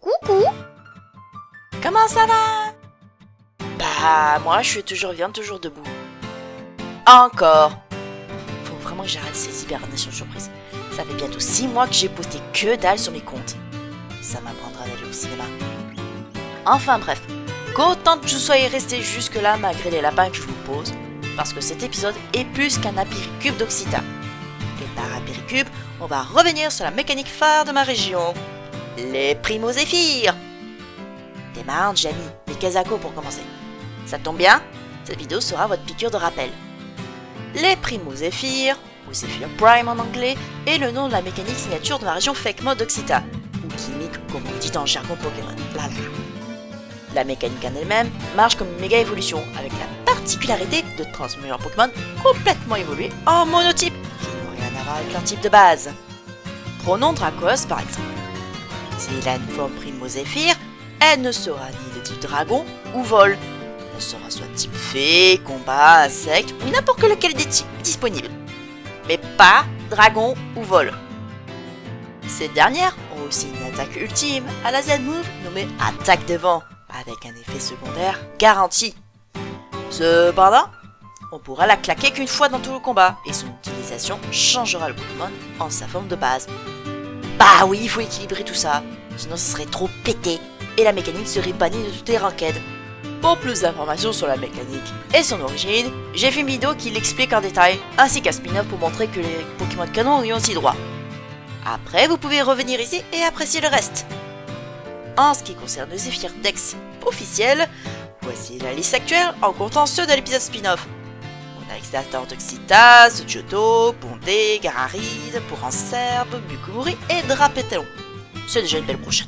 Coucou. Comment ça va? Bah, moi je suis toujours bien, toujours debout. Encore. Faut vraiment que j'arrête ces hibernations surprises. Ça fait bientôt 6 mois que j'ai posté que dalle sur mes comptes. Ça m'apprendra d'aller au cinéma. Enfin bref, qu'autant que je soyez resté jusque là malgré les lapins que je vous pose, parce que cet épisode est plus qu'un apéricube d'Occita. Et par apéricube, on va revenir sur la mécanique phare de ma région. Les primozéphyres. Démarre, Jamie, les Kazako pour commencer. Ça tombe bien, cette vidéo sera votre piqûre de rappel. Les primozéphyres, ou Zephyr Prime en anglais, est le nom de la mécanique signature de ma région Fake Mode d'Occita, ou gimmick comme on dit dans le jargon Pokémon. La mécanique en elle-même marche comme une méga évolution, avec la particularité de transformer un Pokémon complètement évolué en monotype, qui n'ont rien à voir avec leur type de base. Prenons Dracos par exemple. S'il a une forme primozéphyre, elle ne sera ni de type dragon ou vol. Elle sera soit type fée, combat, insecte ou n'importe lequel des types disponibles. Mais pas dragon ou vol. Ces dernières ont aussi une attaque ultime à la Z-Move nommée Attaque de vent, avec un effet secondaire garanti. Cependant, on pourra la claquer qu'une fois dans tout le combat, et son utilisation changera le Pokémon en sa forme de base. Bah oui, il faut équilibrer tout ça, sinon ce serait trop pété, et la mécanique serait bannie de toutes les rankeds. Pour plus d'informations sur la mécanique et son origine, j'ai fait une vidéo qui l'explique en détail, ainsi qu'un spin-off pour montrer que les Pokémon de canon y ont aussi droit. Après, vous pouvez revenir ici et apprécier le reste. En ce qui concerne le Zephyr Dex officiel, voici la liste actuelle en comptant ceux de l'épisode spin-off. On a Exterminator d'Occita, Johto, Bondé, Gararide, Porancerbe, Mukumuri et Drapetalon. C'est déjà une belle prochaine.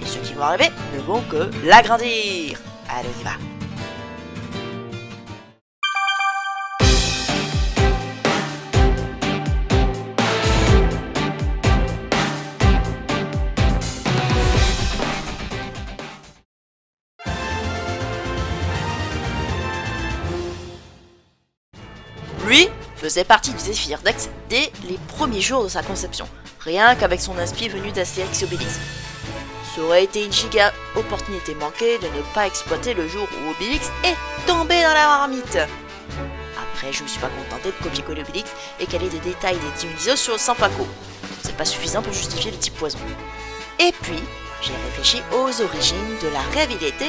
Et ceux qui vont arriver ne vont que l'agrandir. Allez, on y va. Lui faisait partie du Zephyr Dex dès les premiers jours de sa conception, rien qu'avec son inspi venu d'Astérix et Obélix. Ça aurait été une giga opportunité manquée de ne pas exploiter le jour où Obélix est tombé dans la marmite. Après, je me suis pas contenté de copier-coller Obélix et caler des détails des Dionysos sur le Sanfaco. C'est pas suffisant pour justifier le type poison. Et puis, j'ai réfléchi aux origines de la rivalité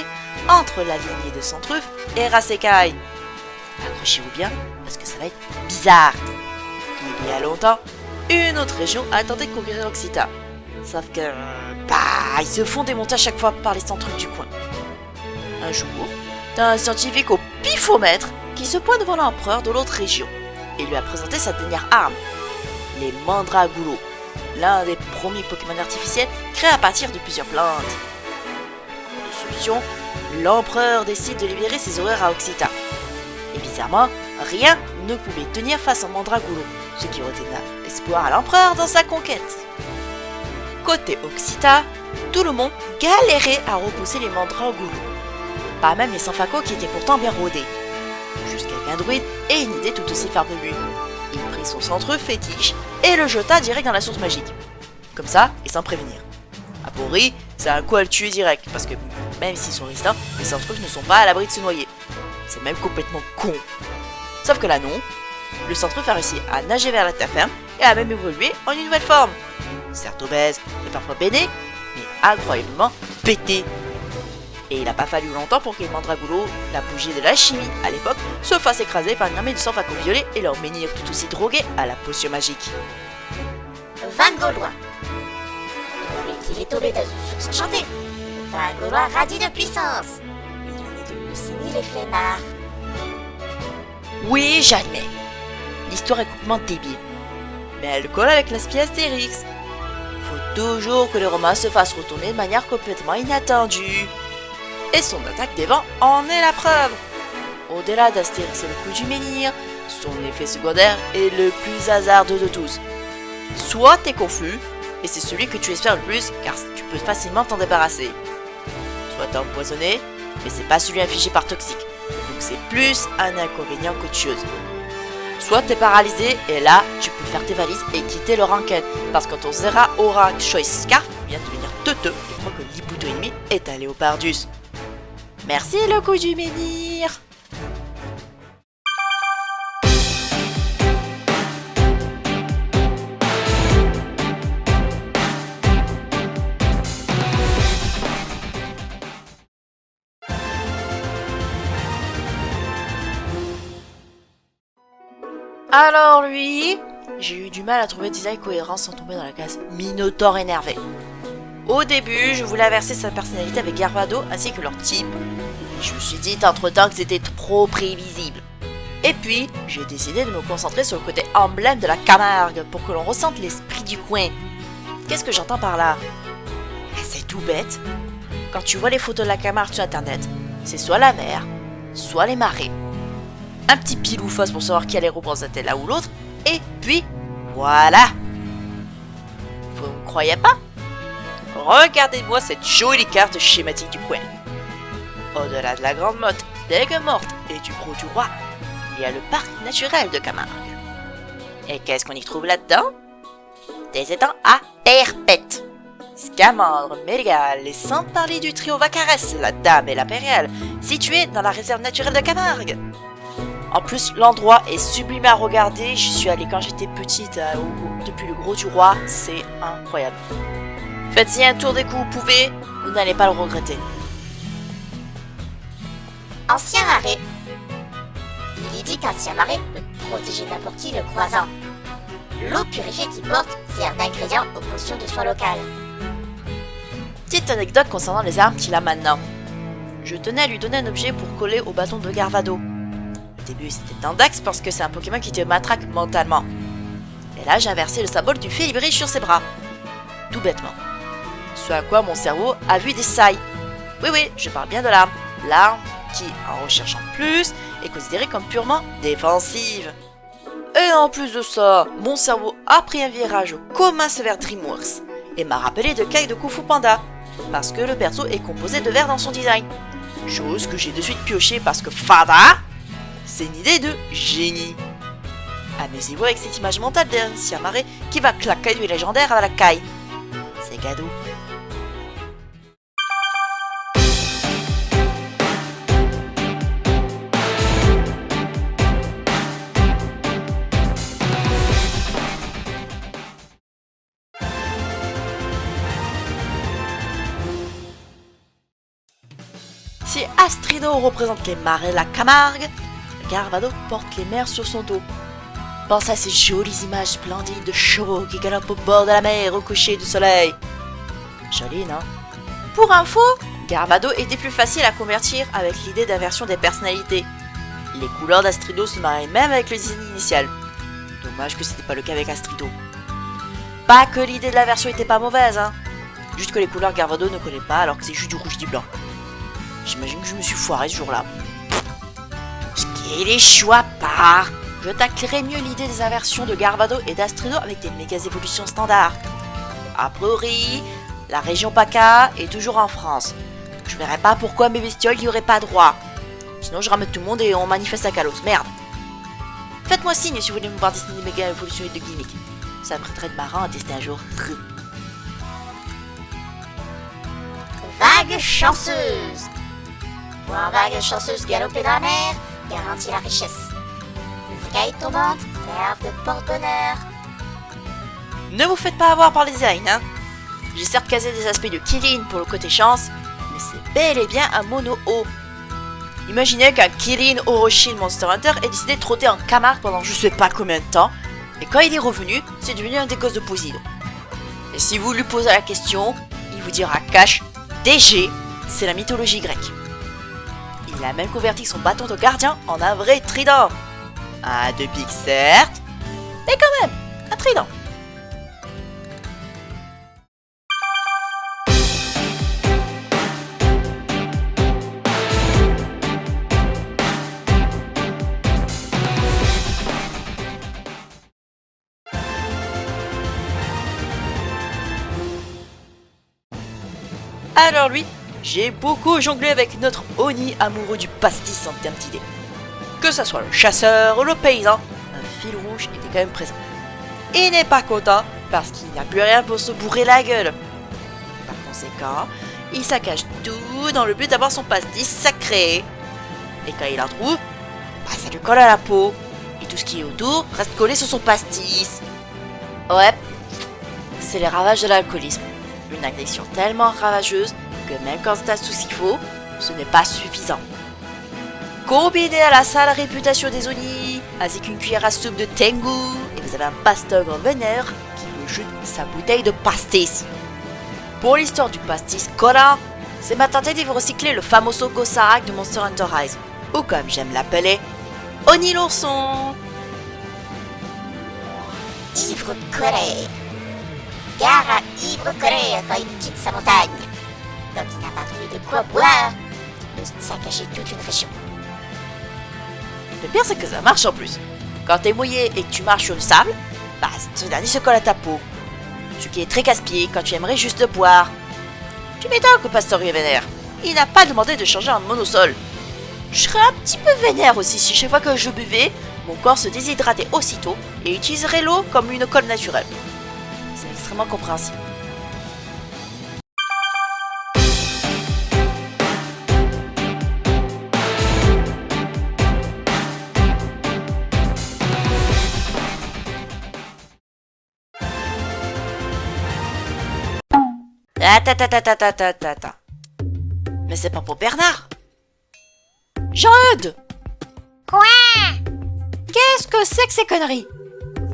entre la lignée de Centruffe et Rasekai. Accrochez-vous bien, parce que ça va être bizarre. Il y a longtemps, une autre région a tenté de conquérir l'Occita. Sauf que, ils se font démonter à chaque fois par les Centruffe du coin. Un jour, t'as un scientifique au pifomètre qui se pointe devant l'empereur de l'autre région et lui a présenté sa dernière arme, les Mandragoulos, l'un des premiers Pokémon artificiels créés à partir de plusieurs plantes. De solution, l'empereur décide de libérer ses horaires à Occita. Et bizarrement, rien ne pouvait tenir face au Mandragoulo, ce qui redonna espoir à l'empereur dans sa conquête. Côté Occita, tout le monde galérait à repousser les Mandragoulo. Pas même les Sanfaco qui étaient pourtant bien rodés. Jusqu'à qu'un druide ait une idée tout aussi farfelue. Il prit son centre fétiche et le jeta direct dans la source magique. Comme ça, et sans prévenir. A priori, c'est un coup à le tuer direct, parce que même s'ils sont résistants, les Centruffe ne sont pas à l'abri de se noyer. C'est même complètement con. Sauf que là non, le Centruffe a réussi à nager vers la terre ferme et a même évolué en une nouvelle forme. Certes obèse et parfois béné, mais incroyablement pété. Et il n'a pas fallu longtemps pour que les Mandragoulo, la bougie de la chimie à l'époque, se fassent écraser par une armée de Sanfaco violet et leur menhir tout aussi drogué à la potion magique. Van Gaulois. Depuis qu'il est tombé dans une source enchantée, Van Gaulois radie de puissance. Il en est devenu sénile et flemmard. Oui, j'admets. L'histoire est complètement débile. Mais elle colle avec l'aspect Astérix. Faut toujours que le roman se fasse retourner de manière complètement inattendue. Et son attaque des vents en est la preuve. Au-delà d'Astérix et le coup du menhir, son effet secondaire est le plus hasardeux de tous. Soit t'es confus, et c'est celui que tu espères le plus, car tu peux facilement t'en débarrasser. Soit t'es empoisonné, mais c'est pas celui infligé par toxique, donc c'est plus un inconvénient qu'autre chose. Soit t'es paralysé, et là, tu peux faire tes valises et quitter le rankin. Parce que ton Zera Aura Choice Scarf vient de devenir teuteux et croit que l'Ibuto ennemi est allé au Pardus. Merci le coup du menhir. Alors lui, j'ai eu du mal à trouver design cohérent sans tomber dans la case Minotaure énervé. Au début, je voulais inverser sa personnalité avec Garbado ainsi que leur type. Je me suis dit entre-temps que c'était trop prévisible. Et puis, j'ai décidé de me concentrer sur le côté emblème de la Camargue pour que l'on ressente l'esprit du coin. Qu'est-ce que j'entends par là? C'est tout bête. Quand tu vois les photos de la Camargue sur internet, c'est soit la mer, soit les marais. Un petit pile ou face pour savoir qui allait représenter l'un ou l'autre, et puis voilà. Vous ne croyez pas? Regardez-moi cette jolie carte schématique du coin. Au-delà de la Grande Motte, d'Aigues Mortes et du Gros du Roi, il y a le parc naturel de Camargue. Et qu'est-ce qu'on y trouve là-dedans? Des étangs à perpète. Scamandre, Mérigal, et sans parler du trio Vacarès, la Dame et l'Impériale, situés dans la réserve naturelle de Camargue. En plus, l'endroit est sublime à regarder. J'y suis allée quand j'étais petite depuis le Gros du Roi. C'est incroyable. Faites-y un tour dès que vous pouvez. Vous n'allez pas le regretter. Ancien marais. Il est dit qu'ancien marais peut protéger n'importe qui le croisant. L'eau purifiée qu'il porte, c'est un ingrédient aux potions de soins locales. Petite anecdote concernant les armes qu'il a maintenant. Je tenais à lui donner un objet pour coller au bâton de Garbado. Au début, c'était Tandax parce que c'est un Pokémon qui te matraque mentalement. Et là, j'ai inversé le symbole du Félibrige sur ses bras. Tout bêtement. Ce à quoi mon cerveau a vu des sailles. Oui, je parle bien de l'arme. L'arme qui, en recherchant plus, est considérée comme purement défensive. Et en plus de ça, mon cerveau a pris un virage commun vers DreamWorks et m'a rappelé de Kai de Kung Fu Panda, parce que le perso est composé de verre dans son design. Chose que j'ai de suite pioché parce que Fada, c'est une idée de génie. Amusez-vous avec cette image mentale d'ancien marais qui va claquer du légendaire à la caille. C'est cadeau. Si Astrido représente les marais de la Camargue, Garbado porte les mers sur son dos. Pense à ces jolies images splendides de chevaux qui galopent au bord de la mer au coucher du soleil. Joli, non? Pour info, Garbado était plus facile à convertir avec l'idée d'inversion des personnalités. Les couleurs d'Astrido se mariaient même avec le design initial. Dommage que c'était pas le cas avec Astrido. Pas que l'idée de la version était pas mauvaise, hein. Juste que les couleurs Garbado ne connaît pas alors que c'est juste du rouge et du blanc. J'imagine que je me suis foiré ce jour-là. Ce qui est les choix par. Je taclerai mieux l'idée des inversions de Garbado et d'Astrido avec des méga évolutions standards. A priori, la région PACA est toujours en France. Je verrai pas pourquoi mes bestioles n'y auraient pas droit. Sinon je ramène tout le monde et on manifeste à Kalos. Merde. Faites-moi signe si vous voulez me voir dessiner des méga évolutions et de gimmicks. Ça me ferait de marrant à tester un jour. Vague chanceuse. Voir vague chanceuse galoper dans la mer garantit la richesse. Les écailles tombantes servent de porte-bonheur. Ne vous faites pas avoir par les designs, hein. J'ai certes casé des aspects de Kirin pour le côté chance, mais c'est bel et bien un mono haut. Imaginez qu'un Kirin Orochi Monster Hunter ait décidé de trotter en Camargue pendant je sais pas combien de temps, et quand il est revenu, c'est devenu un des gosses de Poséidon. Et si vous lui posez la question, il vous dira cash, DG, c'est la mythologie grecque. Il a même converti son bâton de gardien en un vrai trident. Un deux pics certes, mais quand même, un trident. Alors lui, j'ai beaucoup jonglé avec notre Oni amoureux du pastis en termes d'idées. Que ça soit le chasseur ou le paysan, un fil rouge était quand même présent. il n'est pas content parce qu'il n'a plus rien pour se bourrer la gueule. Par conséquent, il saccage tout dans le but d'avoir son pastis sacré. Et quand il en trouve, bah ça lui colle à la peau. Et tout ce qui est autour reste collé sur son pastis. Ouais, c'est les ravages de l'alcoolisme. Une addiction tellement ravageuse que même quand t'as tout ce qu'il faut, ce n'est pas suffisant. Combiné à la sale réputation des Oni, avec une cuillère à soupe de Tengu, et vous avez un pasteur en vénère qui vous jute sa bouteille de pastis. Pour l'histoire du pastis Kola, c'est ma tentative de recycler le famoso Gosarak de Monster Hunter Rise, ou comme j'aime l'appeler, Oni l'ourson. Ivre collé. Gare à ivre collé quand il quitte sa montagne. Donc il n'a pas trouvé de quoi boire, de saccager toute une région. Le pire c'est que ça marche en plus. Quand t'es mouillé et que tu marches sur le sable, bah ce dernier se colle à ta peau. Ce qui est très casse-pied quand tu aimerais juste boire. Tu m'étonnes que Pasteur est vénère. Il n'a pas demandé de changer en monosol. Je serais un petit peu vénère aussi si chaque fois que je buvais, mon corps se déshydratait aussitôt et utiliserait l'eau comme une colle naturelle. C'est extrêmement compréhensible. Attends. Mais c'est pas pour Bernard. Jean-Eudes! Quoi? Qu'est-ce que c'est que ces conneries?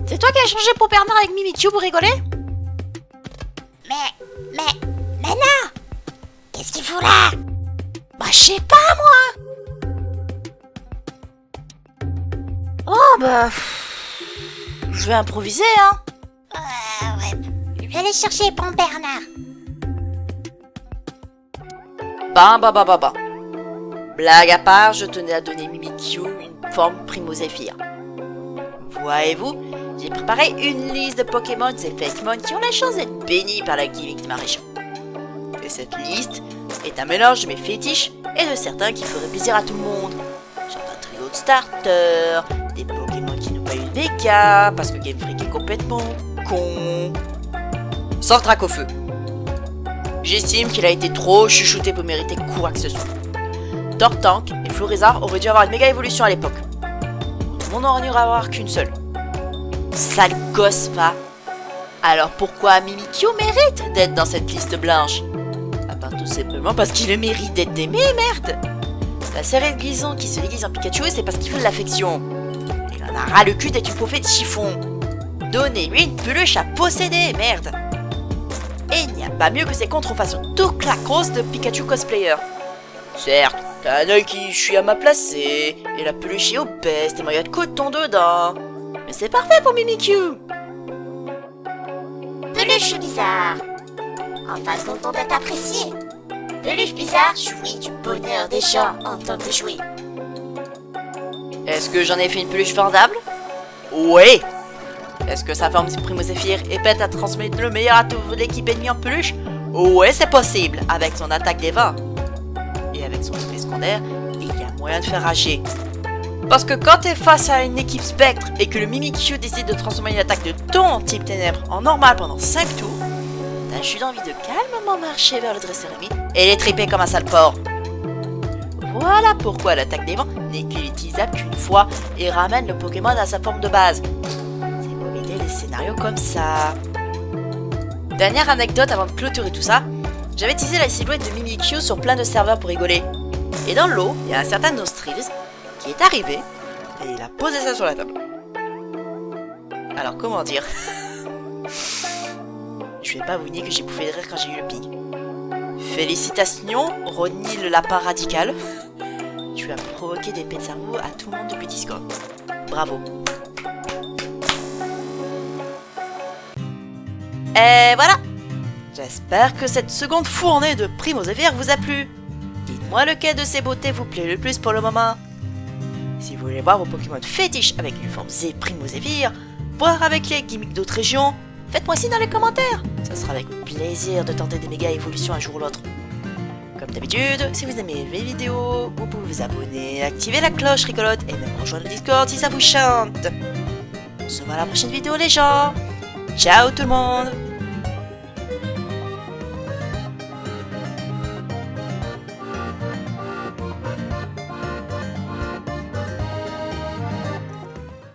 C'est toi qui as changé pour Bernard avec Mimikyu pour rigoler? Mais non! Qu'est-ce qu'il fout là? Bah je sais pas moi! Oh bah... Je vais improviser hein! Ouais. Je vais aller chercher pour Bernard. Bah. Blague à part, je tenais à donner Mimikyu une forme Primozéphir. Voyez-vous, j'ai préparé une liste de Pokémon et Fakemon qui ont la chance d'être bénis par la gimmick de ma région. Et cette liste est un mélange de mes fétiches et de certains qui feraient plaisir à tout le monde. Certains trios de starters, des Pokémon qui n'ont pas eu de BK parce que Game Freak est complètement con. Sauf Dracofeu. J'estime qu'il a été trop chuchoté pour mériter quoi que ce soit. Tortank et Florizard auraient dû avoir une méga évolution à l'époque. On n'en aurait avoir qu'une seule. Sale gosse, va. Alors pourquoi Mimikyu mérite d'être dans cette liste blanche? À part tout simplement parce qu'il le mérite d'être aimé, merde. La série de Guison qui se déguise en Pikachu, c'est parce qu'il veut de l'affection. Il en a ras le cul d'être une poupée de chiffon. Donnez-lui une peluche à posséder, merde. Et il n'y a pas mieux que ces contrefaçons tout claquos de Pikachu cosplayer. Certes, t'as un œil qui je suis à ma placée, et la peluche est obèse, des maillots de coton dedans. Mais c'est parfait pour Mimikyu. Peluche bizarre. Enfin, content d'être apprécié. Peluche bizarre jouit du bonheur des gens en tant que jouer. Est-ce que j'en ai fait une peluche vendable? Oui. Est-ce que sa forme Primozéphir est prête à transmettre le meilleur à toute l'équipe ennemie en peluche? Ouais, c'est possible, avec son attaque des vents. Et avec son effet secondaire, il y a moyen de faire rager. Parce que quand t'es face à une équipe spectre et que le Mimikyu décide de transformer une attaque de ton type ténèbres en normal pendant 5 tours, t'as juste envie de calmement marcher vers le dresseur ennemi et les triper comme un sale porc. Voilà pourquoi l'attaque des vents n'est qu'utilisable qu'une fois et ramène le Pokémon à sa forme de base. C'est pour éviter des scénarios comme ça. Dernière anecdote avant de clôturer tout ça, j'avais teasé la silhouette de Mimikyu sur plein de serveurs pour rigoler. Et dans le lot, il y a un certain Nostrils qui est arrivé et il a posé ça sur la table. Alors comment dire? Je vais pas vous nier que j'ai bouffé de rire quand j'ai eu le ping. Félicitations, Rodney le lapin radical. Tu as provoqué des pets de cerveau à tout le monde depuis Discord. Bravo. Et voilà. J'espère que cette seconde fournée de Primozéphir vous a plu. Dites-moi lequel de ces beautés vous plaît le plus pour le moment. Si vous voulez voir vos Pokémon fétiches avec une forme Z Primozéphir, voir avec les gimmicks d'autres régions, faites-moi signe dans les commentaires. Ça sera avec plaisir de tenter des méga évolutions un jour ou l'autre. Comme d'habitude, si vous aimez mes vidéos, vous pouvez vous abonner, activer la cloche rigolote et même rejoindre le Discord si ça vous chante. On se voit à la prochaine vidéo les gens. Ciao tout le monde.